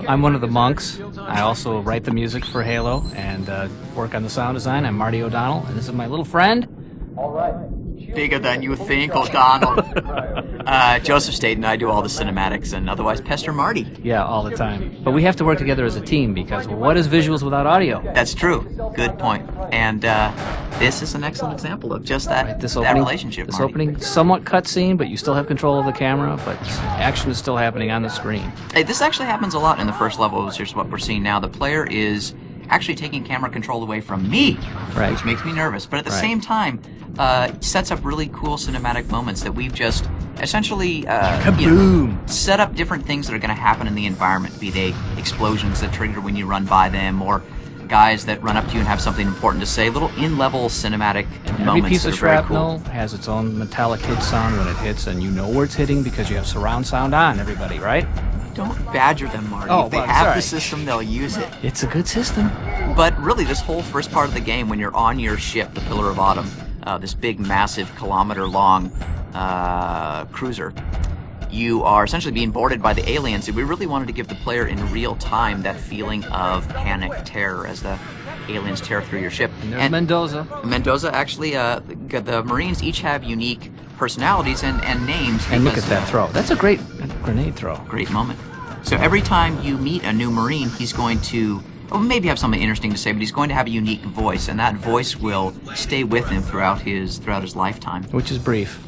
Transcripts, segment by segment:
I'm one of the monks. I also write the music for Halo and work on the sound design. I'm Marty O'Donnell, and this is my little friend. Bigger than you think, O'Donnell. Joseph Staten, I do all the cinematics and otherwise pester Marty. Yeah, all the time. But we have to work together as a team because what is visuals without audio? That's true. Good point. And this is an excellent example of just that, Right, that relationship, This Marty. opening, somewhat cutscene, but you still have control of the camera, but action is still happening on the screen. Hey, this actually happens a lot in the first levels. Here's what we're seeing now. The player is actually taking camera control away from me, Right. which makes me nervous. But at the Right. same time, sets up really cool cinematic moments that we've just essentially set up different things that are going to happen in the environment, be they explosions that trigger when you run by them, or guys that run up to you and have something important to say, little in-level cinematic Every moments piece that of are very shrapnel cool. has its own metallic hit sound when it hits, and you know where it's hitting because you have surround sound on, everybody, right? Don't badger them, Marty. Oh, if they well, have sorry. the system, they'll use it. It's a good system. But really, this whole first part of the game, when you're on your ship, the Pillar of Autumn, this big, massive, kilometer-long cruiser, you are essentially being boarded by the aliens, and we really wanted to give the player in real time that feeling of panic, terror as the aliens tear through your ship. And there's Mendoza. Mendoza, actually, the Marines each have unique personalities and names. And look at because, that throw. That's a great grenade throw. Great moment. So every time you meet a new Marine, he's going to maybe have something interesting to say, but he's going to have a unique voice, and that voice will stay with him throughout his lifetime. Which is brief.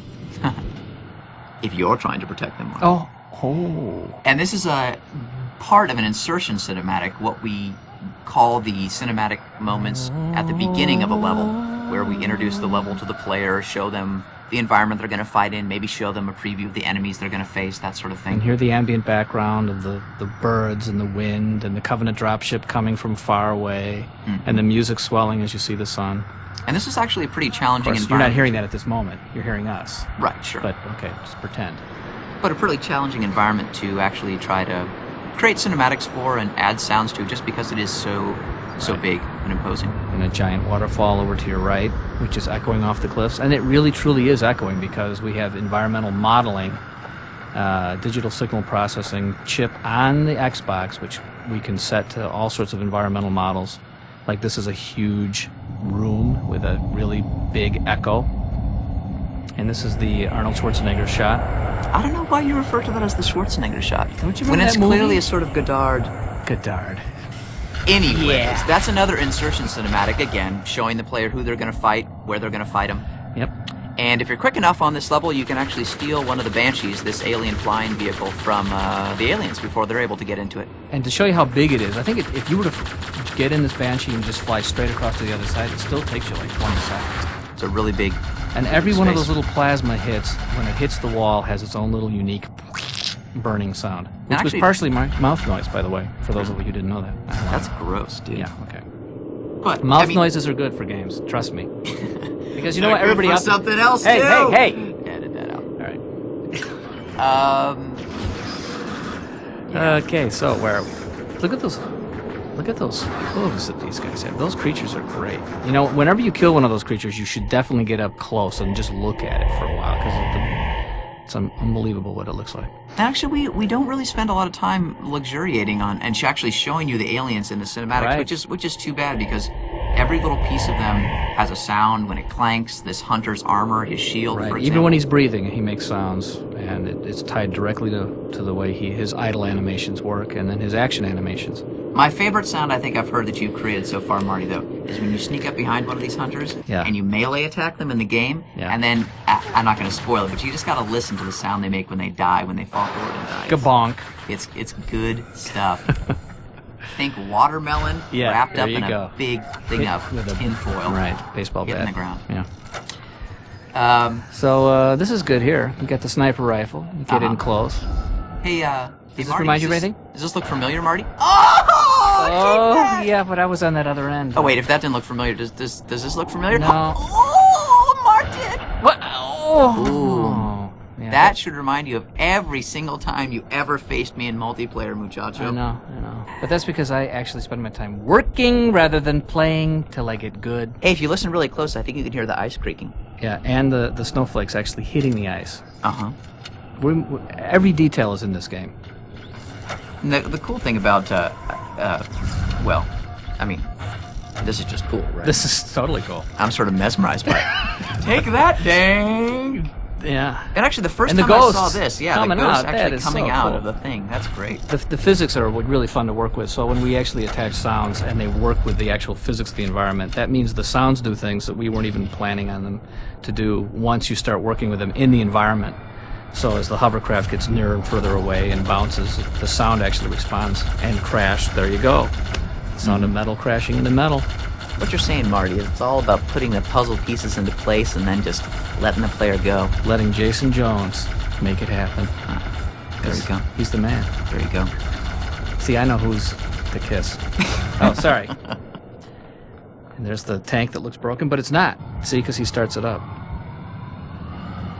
If you're trying to protect them. Oh. And this is a part of an insertion cinematic, what we call the cinematic moments at the beginning of a level, where we introduce the level to the player, show them the environment they're going to fight in, maybe show them a preview of the enemies they're going to face, that sort of thing. And hear the ambient background of the birds and the wind and the Covenant dropship coming from far away, and the music swelling as you see the sun. And this is actually a pretty Of challenging course, you're environment. not hearing that at this moment. You're hearing us. Right, sure. But, okay, just pretend. But a pretty challenging environment to actually try to create cinematics for and add sounds to, just because it is so big and imposing. And a giant waterfall over to your right, which is echoing off the cliffs. And it really, truly is echoing because we have environmental modeling, digital signal processing chip on the Xbox, which we can set to all sorts of environmental models. Like this is a huge room with a really big echo. And this is the Arnold Schwarzenegger shot. I don't know why you refer to that as the Schwarzenegger shot. Don't you when remember it's that movie? clearly a sort of Godard. Godard. Anyways, that's another insertion cinematic, again, showing the player who they're going to fight, where they're going to fight them. Yep. And if you're quick enough on this level, you can actually steal one of the Banshees, this alien flying vehicle, from the aliens before they're able to get into it. And to show you how big it is, I think if you were to get in this Banshee and just fly straight across to the other side, it still takes you like 20 seconds. It's a really big And every one of space. those little plasma hits, when it hits the wall, has its own little unique burning sound. Which was actually- partially my mouth noise, by the way, for those of you who didn't know that. That's gross, dude. Yeah, okay. But Mouth I mean, noises are good for games, trust me. Because you know what, they're good everybody for out there... something else, Hey, too. hey! Edit that out. All right. Yeah. Okay, so where are we? Look at those hooves that these guys have. Those creatures are great. You know, whenever you kill one of those creatures, you should definitely get up close and just look at it for a while, because it's unbelievable what it looks like. Actually, we don't really spend a lot of time luxuriating on and actually showing you the aliens in the cinematics, Right. which is too bad, because every little piece of them has a sound when it clanks. This hunter's armor, his shield, for Right. example. Even when he's breathing, he makes sounds, and it's tied directly to the way his idle animations work, and then his action animations. My favorite sound I think I've heard that you've created so far, Marty, though, is when you sneak up behind one of these hunters Yeah. and you melee attack them in the game, Yeah. and then, I'm not going to spoil it, but you just got to listen to the sound they make when they die, when they fall forward and die. Gabonk. It's good stuff. Think watermelon Yeah, wrapped there up you in go. a big thing of With a- tinfoil. Right, baseball Hitting bat. the ground. Yeah. So this is good here. You got the sniper rifle. You get in close. Hey, Does this Marty, remind you of does anything? Does this look familiar, Marty? Oh, Yeah, but I was on that other end. Oh wait, if that didn't look familiar, does this look familiar? No. Oh, Martin! What? Oh. Ooh. Yeah, That should remind you of every single time you ever faced me in multiplayer, muchacho. I know. But that's because I actually spend my time working rather than playing till I get good. Hey, if you listen really close, I think you can hear the ice creaking. Yeah, and the snowflakes actually hitting the ice. Uh-huh. Every detail is in this game. And the cool thing about, well, I mean, this is just cool, right? This is totally cool. I'm sort of mesmerized by it. Take that, dang! Yeah. And actually, the first And the time I ghosts saw this, yeah, the coming ghost out, that actually is coming so out cool. of the thing. That's great. The physics are really fun to work with. So when we actually attach sounds and they work with the actual physics of the environment, that means the sounds do things that we weren't even planning on them to do once you start working with them in the environment. So as the hovercraft gets nearer and further away and bounces, the sound actually responds. And crash, there you go. Sound of metal crashing into metal. What you're saying, Marty, is it's all about putting the puzzle pieces into place and then just letting the player go. Letting Jason Jones make it happen. There you go. He's the man. There you go. See, I know who's to kiss. Oh, sorry. And there's the tank that looks broken, but it's not. See, because he starts it up.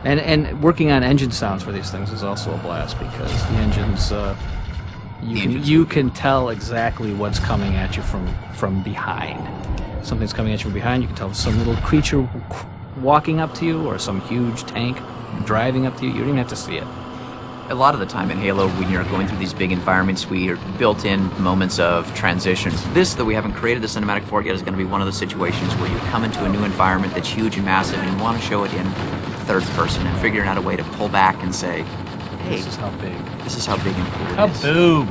And working on engine sounds for these things is also a blast because the engines, you can tell exactly what's coming at you from behind. Something's coming at you from behind. You can tell some little creature walking up to you or some huge tank driving up to you. You don't even have to see it. A lot of the time in Halo, when you're going through these big environments, we are built-in moments of transition. This, that we haven't created the cinematic for it yet, is going to be one of those situations where you come into a new environment that's huge and massive, and you want to show it in third person and figuring out a way to pull back and say, hey, This is how big. this is how big and cool it is. Kaboom!